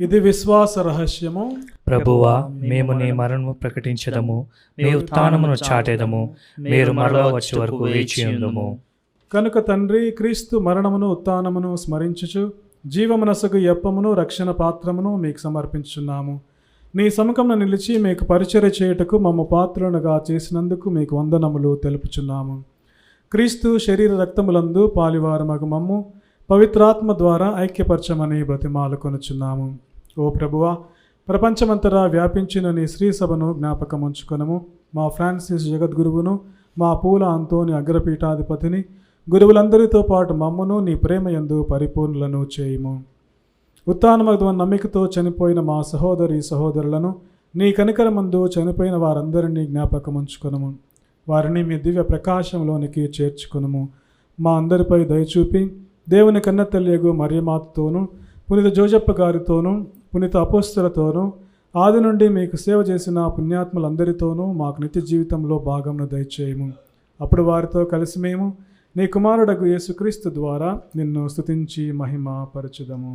ఇది విశ్వాస రహస్యము. ప్రభువా, మేము నీ మరణము ప్రకటించదము, నీ ఉత్థానమును చాటెదము, మీరు మరలా వచ్చే వరకు వేచి ఉందుము. కనుక తండ్రి, క్రీస్తు మరణమును ఉత్థానమును స్మరించుచు జీవమనసకు ఎప్పమును రక్షణ పాత్రమును మీకు సమర్పించున్నాము. నీ సముఖమున నిలిచి మీకు పరిచర్య చేయుటకు మమ్మ పాత్రలుగా చేసినందుకు మీకు వందనములు తెలుపుచున్నాము. క్రీస్తు శరీర రక్తములందు పాలివారమగు మమ్ము పవిత్రాత్మ ద్వారా ఐక్యపరచమని బ్రతిమాలుకొనుచున్నాము. ఓ ప్రభువా, ప్రపంచమంతటా వ్యాపించిన నీ శ్రీ సభను జ్ఞాపకం ఉంచుకొనము. మా ఫ్రాన్సిస్ జగద్గురువును, మా పూల అంతోని అగ్రపీఠాధిపతిని, గురువులందరితో పాటు మమ్మను నీ ప్రేమయందు పరిపూర్ణులను చేయుము. ఉత్థానమగు నమ్మికతో చనిపోయిన మా సహోదరి సహోదరులను నీ కనికరమందు చనిపోయిన వారందరినీ జ్ఞాపకం ఉంచుకొనము. వారిని మీ దివ్య ప్రకాశంలోనికి చేర్చుకొనుము. మా అందరిపై దయచూపి దేవుని కన్నతల్లియగు మరియమాతతోనూ, పునీత జోజప్ప గారితోనూ, పునీత అపోస్తలతోనూ, ఆది నుండి మీకు సేవ చేసిన పుణ్యాత్ములందరితోనూ మాకు నిత్య జీవితంలో భాగంను దయచేయము. అప్పుడు వారితో కలిసి మేము నీ కుమారుడగు యేసుక్రీస్తు ద్వారా నిన్ను స్తుతించి మహిమ పరచుదము.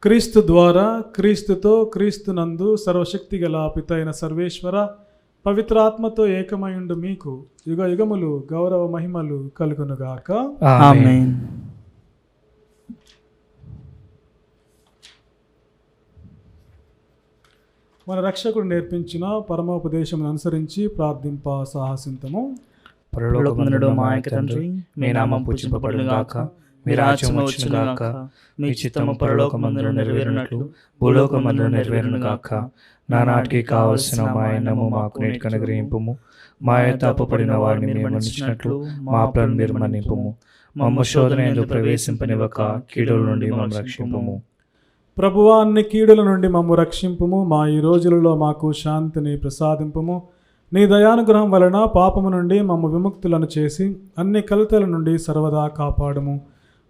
క్రీస్తు ద్వారా, క్రీస్తుతో, క్రీస్తునందు సర్వశక్తి గల పితైన సర్వేశ్వర పవిత్రాత్మతో ఏకమైండు మీకు యుగ యుగములు గౌరవ మహిమలు కలుగునుగాక. ఆమేన్. మన రక్షకుడు నేర్పించిన పరమోపదేశమును అనుసరించి ప్రార్థింప సాహసింతము. పరలోకమందుండు మా యొక్క తండ్రి, మీ నామం పూజింపబడును గాక, మీ రాజ్యం వచ్చును గాక, మీ చిత్తము పరలోకమందున నెరవేరునట్లు భూలోకమందున నెరవేరును గాక. నానాటికి కావలసిన మా అన్నము మాకు నేటికి అనుగ్రహింపుము. మా యొక్క అప్పుపడిన వారిని మేము మన్నించినట్లు మా అప్పులను మీరు మన్నింపుము. మమ్మ శోధన యందు ప్రవేశింపనివ్వక కీడుల నుండి మమ్మల్ని రక్షింపుము. ప్రభువా, అన్ని కీడుల నుండి మమ్ము రక్షింపుము. మా ఈ రోజులలో మాకు శాంతిని ప్రసాదింపుము. నీ దయానుగ్రహం వలన పాపము నుండి మమ్ము విముక్తులను చేసి అన్ని కలతల నుండి సర్వదా కాపాడుము.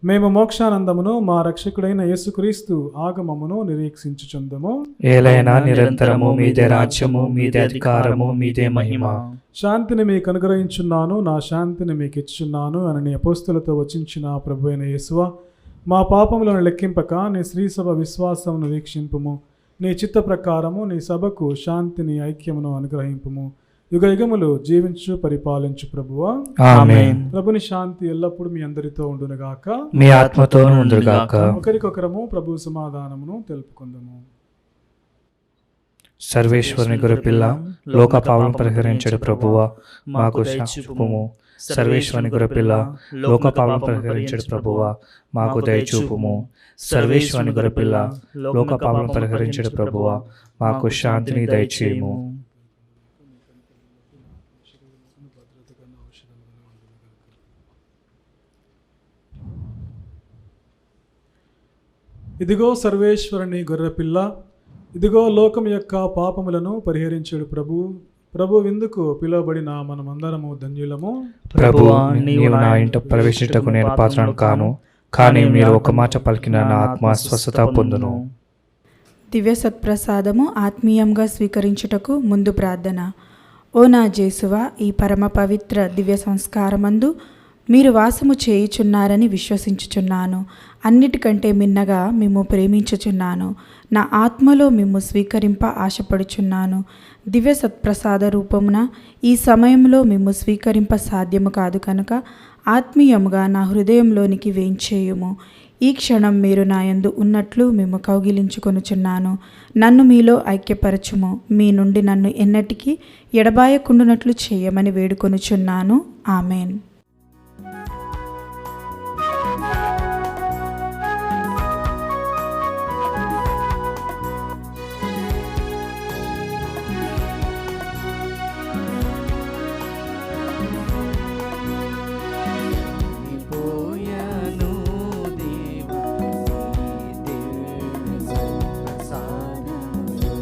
మేము మోక్షానందమును మా రక్షకుడైన యేసుక్రీస్తు ఆగమమును నిరీక్షించుచుందము. ఏలైనా నిరంతరము మీదే రాజ్యము, మీదే అధికారము, మీదే మహిమ. శాంతిని మీకు అనుగ్రహించున్నాను, నా శాంతిని మీకు ఇచ్చుచున్నాను అని నీ అపోస్తులతో వచించిన ప్రభు అయిన యేసువా, మా పాపములను లెక్కింపక నీ శ్రీసభ విశ్వాసమును వీక్షింపుము. నీ చిత్త ప్రకారము నీ సభకు శాంతిని ఐక్యమును అనుగ్రహింపుము. యుగ యుగములు జీవించు పరిపాలించు ప్రభువా. ఆమేన్. ప్రభుని శాంతి ఎల్లప్పుడూ మీ అందరితో ఉండునుగాక. మీ ఆత్మతోనూ ఉండుగాక. ఒకరికొకరము ప్రభు సమాధానమును తెలుపుకుందాము. సర్వేశ్వరుని గొర్రెపిల్ల, లోక పాపం పరిహరించడు ప్రభువా, మాకు దయచూపుము. సర్వేశ్వరుని గొర్రెపిల్ల, లోక పాపం పరిహరించడు ప్రభువా, మాకు దయచూపుము. సర్వేశ్వరుని గొర్రెపిల్ల, లోక పాపం పరిహరించడు ప్రభువా, మాకు శాంతిని దయచేయము. ఇదిగో సర్వేశ్వరుని గొర్రెపిల్ల, ఇదిగో లోకం యొక్క పాపములను పరిహరించుడు ప్రభు. ప్రభు విందుకు పిలువబడిన మనమందరము ధన్యులము. ప్రభువా, నీవు నా ఇంట ప్రవేశించటకు నేను పాత్రను కాను, కానీ మీరు ఒక మాట పలికిన నా ఆత్మ స్వస్థత పొందును. దివ్య సత్ప్రసాదము ఆత్మీయంగా స్వీకరించుటకు ముందు ప్రార్థన. ఓ నా జేసువా, ఈ పరమ పవిత్ర దివ్య సంస్కారమందు మీరు వాసము చేయుచున్నారని విశ్వసించుచున్నాను. అన్నిటికంటే మిన్నగా మిమ్ము ప్రేమించుచున్నాను. నా ఆత్మలో మిమ్ము స్వీకరింప ఆశపడుచున్నాను. దివ్య సత్ప్రసాద రూపమున ఈ సమయంలో మిమ్ము స్వీకరింప సాధ్యము కాదు కనుక ఆత్మీయముగా నా హృదయంలోనికి వేంచేయుము. ఈ క్షణం మీరు నాయందు ఉన్నట్లు మేము కౌగిలించుకొనుచున్నాను. నన్ను మీలో ఐక్యపరచుము. మీ నుండి నన్ను ఎన్నటికీ ఎడబాయకుండునట్లు చేయమని వేడుకొనుచున్నాను. ఆమెన్. పోయాను దేవా నీ దివ్య ప్రసాదములో.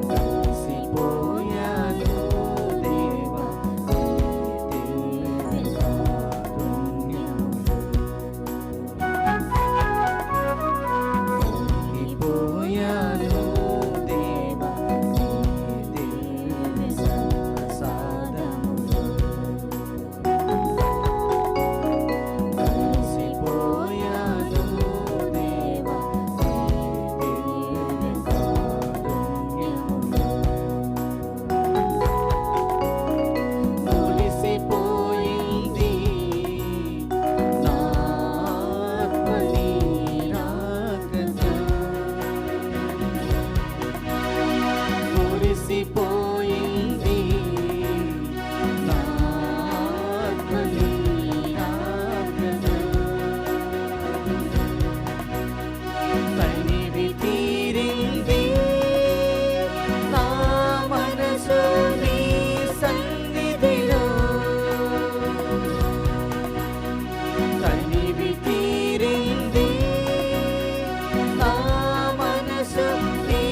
కలిసిపోయాను దేవా నీ దివ్య కారుణ్యములో. పొంగిపోయాను దేవా నీ దివ్య ప్రసాదములో. కలిసిపోయాను దేవా నీ దివ్య కారుణ్యములో. మురిసిపోయింది నా ఆత్మ నీ రాకతో. మురిసిపోయింది నా ఆత్మ నీ రాకతో. తనివి తీరింది నా మనసు నీ సన్నిధిలో. తనివి తీరింది నా మనసు నీ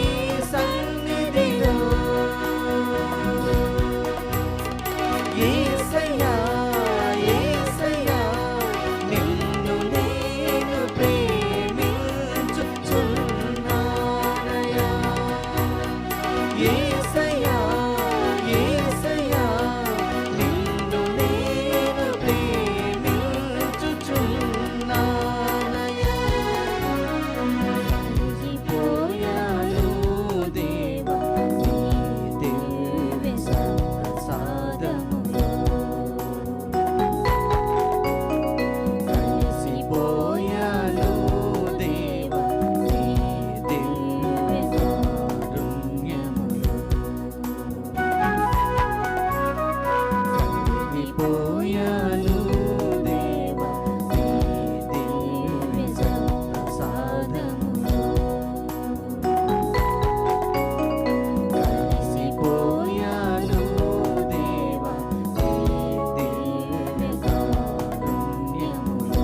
సన్నిధిలో. యేసయ్యా యేసయ్యా నిన్ను నేను ప్రేమించుచున్నానయ్యా. యేసయ్యా యేసయ్యా నిన్ను నేను ప్రేమించుచున్నానయ్యా. కలిసిపోయాను దేవా నీ దివ్య ప్రసాదములో. కలిసిపోయాను దేవా నీ దివ్య కారుణ్యములో. కలిసిపోయాను దేవా నీ దివ్య ప్రసాదములో. కలిసిపోయాను దేవా నీ దివ్య కారుణ్యములో.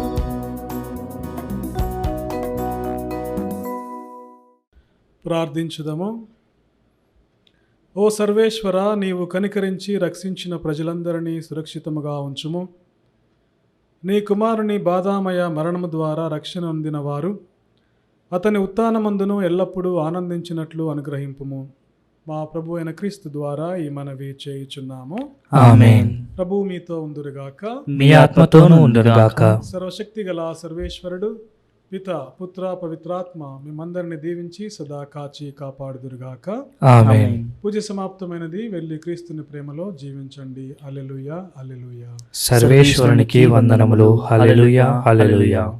ప్రార్థించుదము. ఓ సర్వేశ్వర, నీవు కనికరించి రక్షించిన ప్రజలందరినీ సురక్షితముగా ఉంచుము. నీ కుమారుని బాధామయ మరణము ద్వారా రక్షణ పొందిన వారు అతని ఉత్థానమందును ఎల్లప్పుడూ ఆనందించినట్లు అనుగ్రహింపుము. మా ప్రభు అయిన క్రీస్తు ద్వారా ఈ మనవి చేయుచున్నాము. ఆమేన్. ప్రభు మీతో ఉందురుగాక. మీ ఆత్మతోనూ ఉండుగాక. సర్వశక్తి గల సర్వేశ్వరుడు పిత పుత్ర పవిత్రాత్మ మిమ్మందరిని దీవించి సదా కాచి కాపాడుదురుగాక. ఆమేన్. పూజ సమాప్తమైనది. వెళ్ళి క్రీస్తుని ప్రేమలో జీవించండి. హల్లెలూయా హల్లెలూయా. సర్వేశ్వరునికి వందనములు. హల్లెలూయా హల్లెలూయా.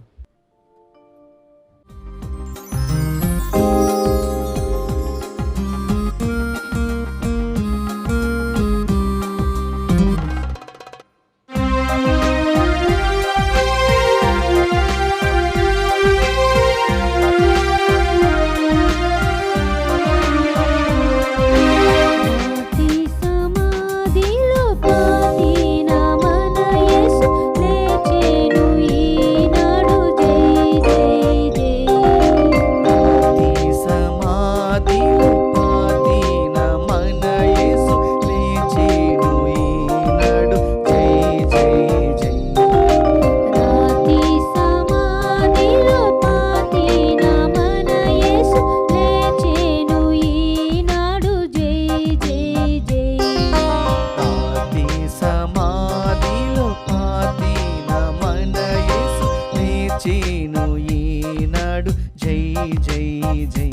పాతి సమాధిలో పాతిన మన యేసు లేచెను ఈనాడు. జై జై జై. పాతి సమాధిలో పాతిన మన యేసు లేచెను ఈనాడు. జై జై జై. రాతి సమాధిలో పాతిన మన యేసు లేచెను ఈనాడు. జై జై జై. పాతి సమాధిలో పాతిన మన యేసు లేచెను ఈనాడు. జై జై జై.